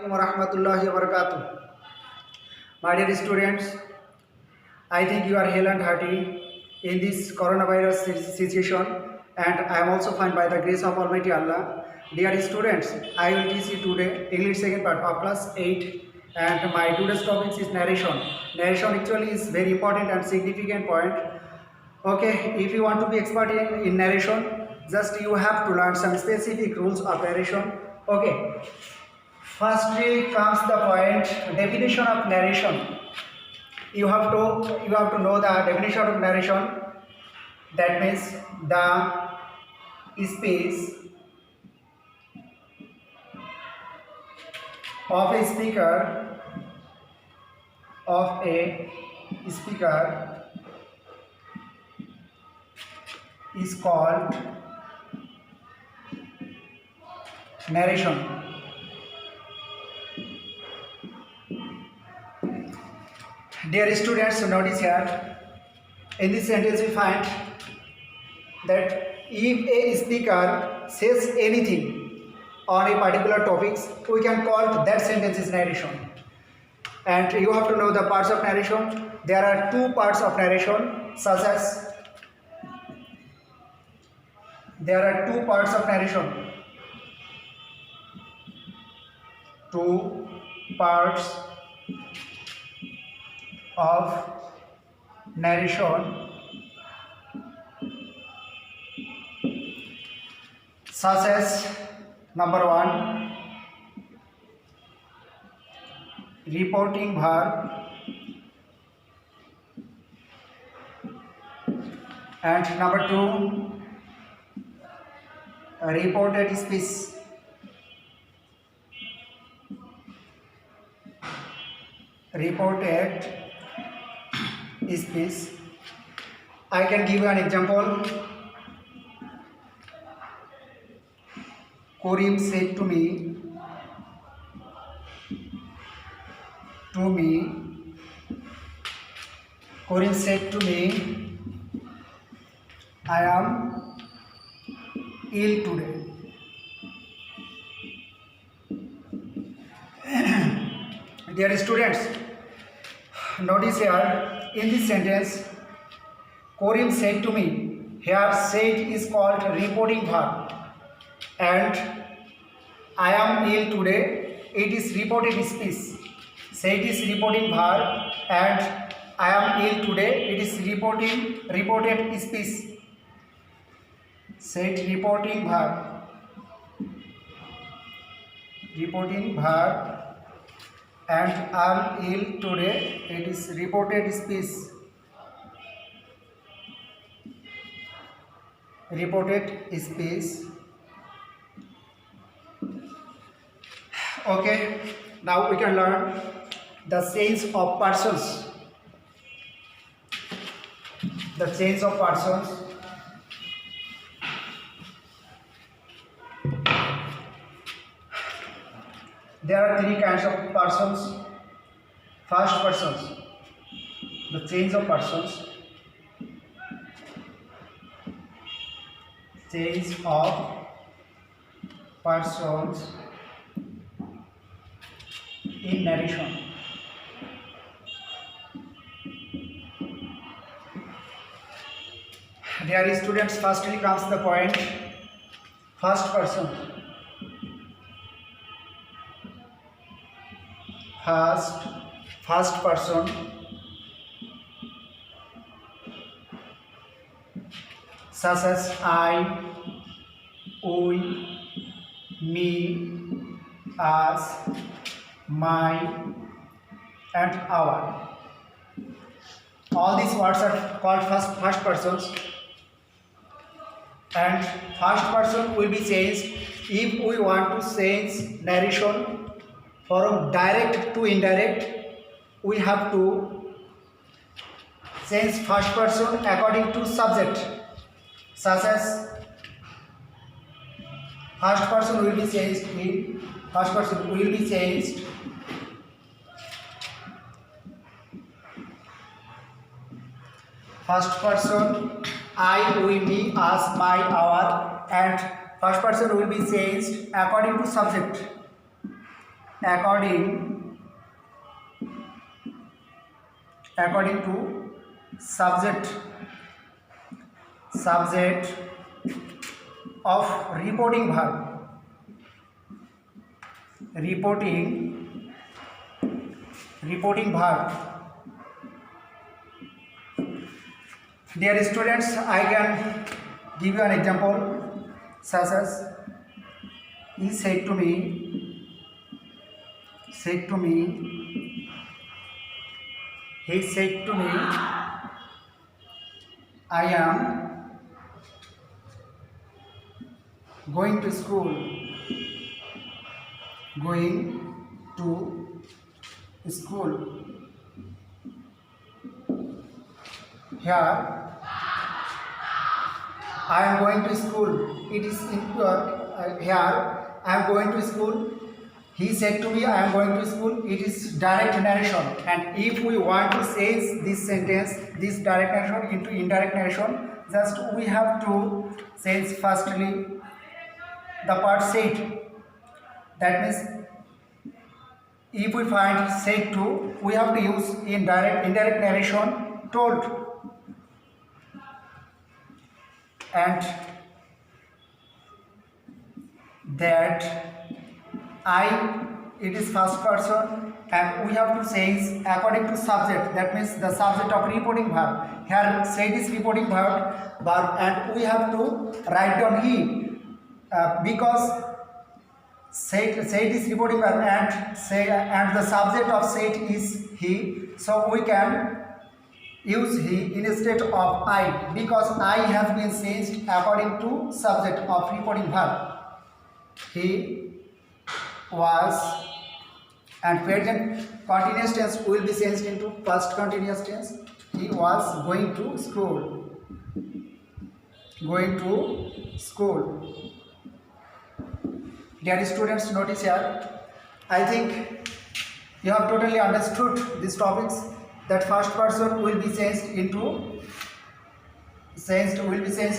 Warahmatullahi wabarakatuh. My dear students, I think you are hale and hearty in this coronavirus situation, and I am also fine by the grace of Almighty Allah. Dear students, I will teach you today English second part of class 8, and my today's topic is narration. Narration actually is very important and significant point. Okay, if you want to be expert in narration, just you have to learn some specific rules of narration. Okay, firstly comes the point definition of narration. You have to know the definition of narration. That means the space of a speaker is called narration. Dear students, notice here in this sentence we find that if a speaker says anything on a particular topic, we can call that sentence is narration. And you have to know the parts of narration. There are two parts of narration, such as there are two parts of narration. Two parts of narration, such as number one, reporting verb, and number two, reported speech. Reported speech. I can give you an example. Karim said to me, Karim said to me, I am ill today. Dear students, notice here in this sentence, Karim said to me. Here said is called reporting verb, and I am ill today. It is reported speech. Said is reporting verb, and I am ill today. It is reported speech. Said reporting verb, and I am ill today. It is reported speech. Okay, now we can learn the change of persons. The change of persons. There are three kinds of persons. First, persons. The change of persons. Change of persons in narration. Dear students, firstly comes the point first person. First person, such as I, we, me, us, my, and our. All these words are called first persons, and first person will be changed if we want to change narration from direct to indirect. We have to change first person according to subject, such as first person will be changed first person I, we, me, us, my, our, and first person will be changed according to subject. according to subject of reporting verb. Reporting verb. Dear students, I can give you an example such as he said to me, he said to me, I am going to school. Here, I am going to school. It is here. I am going to school. He said to me, I am going to school. It is direct narration. And if we want to say this sentence, this direct narration into indirect narration, just we have to say firstly the part said. That means if we find said to, we have to use indirect narration told. And that it is first person, and we have to say according to subject. That means the subject of reporting verb. Here said is reporting verb, and we have to write down he because said is reporting verb and the subject of said is he. So we can use he instead of I, because I has been changed according to subject of reporting verb. He was, and present continuous tense will be changed into past continuous tense. He was going to school. Dear students, notice here, I think you have totally understood these topics. That first person will be changed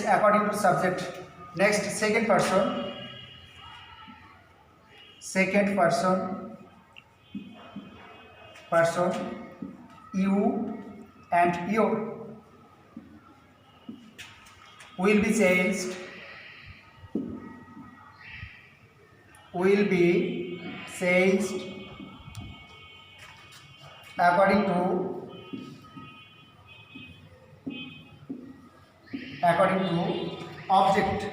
according to subject. Next, second person, you and your will be changed according to object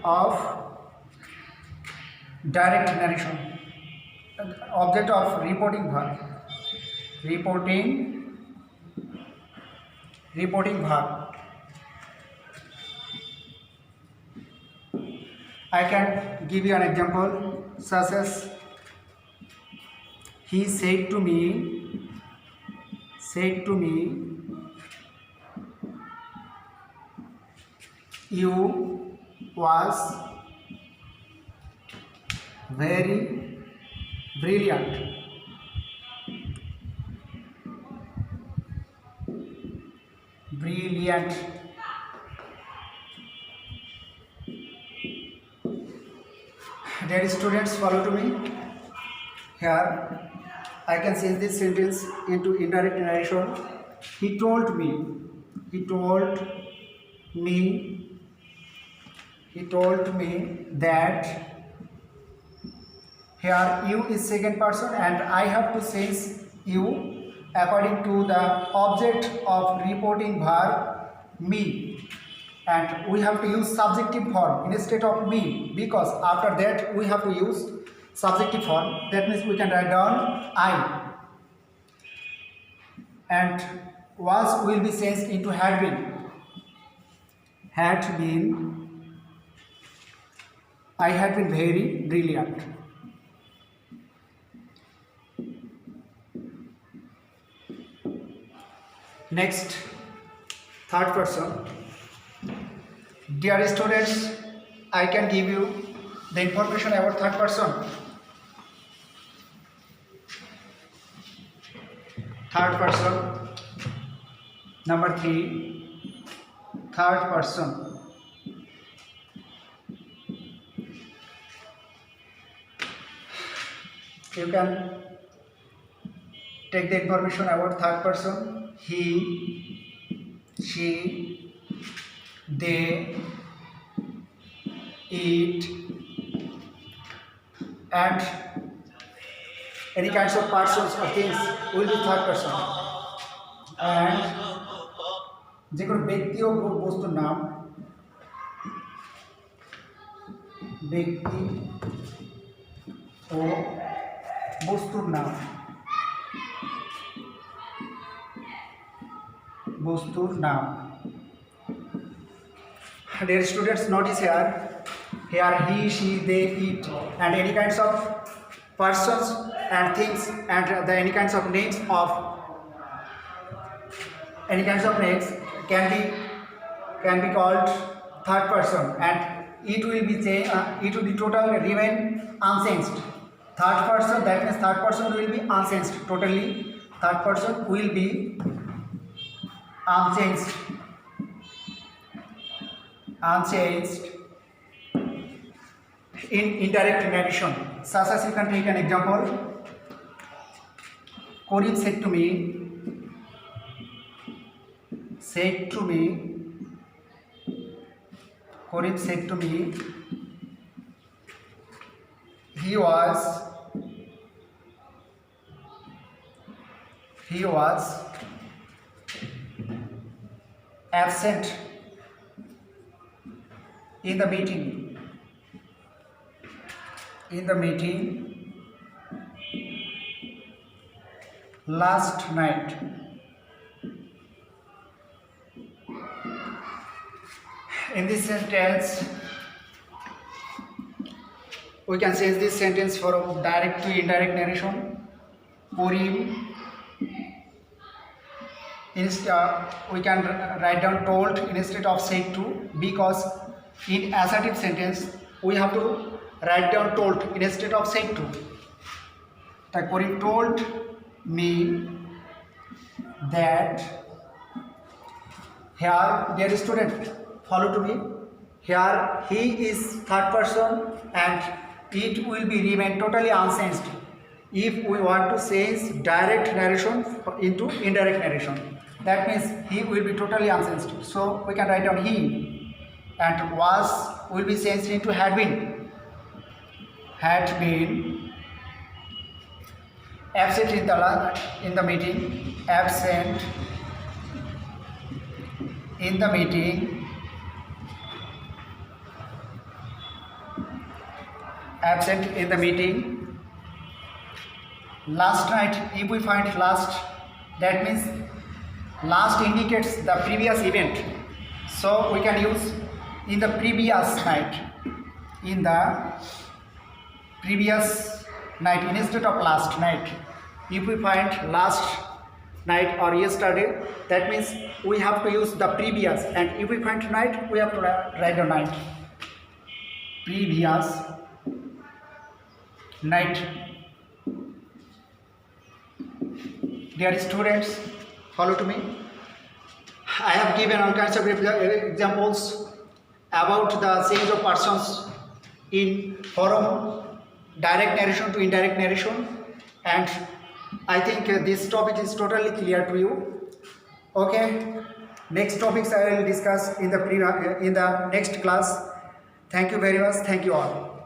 of direct narration, object of reporting verb. I can give you an example such as he said to me, you was very brilliant. Dear students, follow to me. Here I can change this sentence into indirect narration. He told me that, here you is second person and I have to say you according to the object of reporting verb me, and we have to use subjective form instead of me, because after that we have to use subjective form. That means we can write down I, and was will be changed into had been. I had been very brilliant. Next, third person. Dear students, I can give you the information about third person. Number 3, third person. you can take the information about third person: he, she, they, it, and any kinds of persons or things will be third person. And যে কোনো ব্যক্তি ও বস্তুর নাম, ব্যক্তি ও বস্তুর নাম, বস্তুর নাম. Dear students, notice here he, she, they, it, and any kinds of persons and things, and the any kinds of names of any kinds of names can be called third person, and it will be total remain unchanged. Third person, that means third person will be unchanged totally. Third person will be unchanged in indirect narration. Such as you can take an example. Karim said to me, Karim said to me, he was absent in the meeting last night. In this sentence, we can change this sentence from direct to indirect narration. Karim, we can write down told instead of said to, because in assertive sentence we have to write down told instead of said to. Karim told me that. Here, dear student, follow to me. Here he is third person and it will be remain totally unchanged if we want to change direct narration into indirect narration. That means he will be totally unchanged. So we can write down he, and was will be changed into had been. Absent in the meeting. Absent in the meeting. Absent in the meeting last night. If we find last, that means last indicates the previous event, so we can use in the previous night. In the previous night instead of last night. If we find last night or yesterday, that means we have to use the previous, and if we find night, we have to write the night. Previous night. Dear students, follow to me. I have given all kinds of examples about the change of persons in from direct narration to indirect narration, and I think this topic is totally clear to you. Okay, next topics I will discuss in the next class. Thank you very much. Thank you all.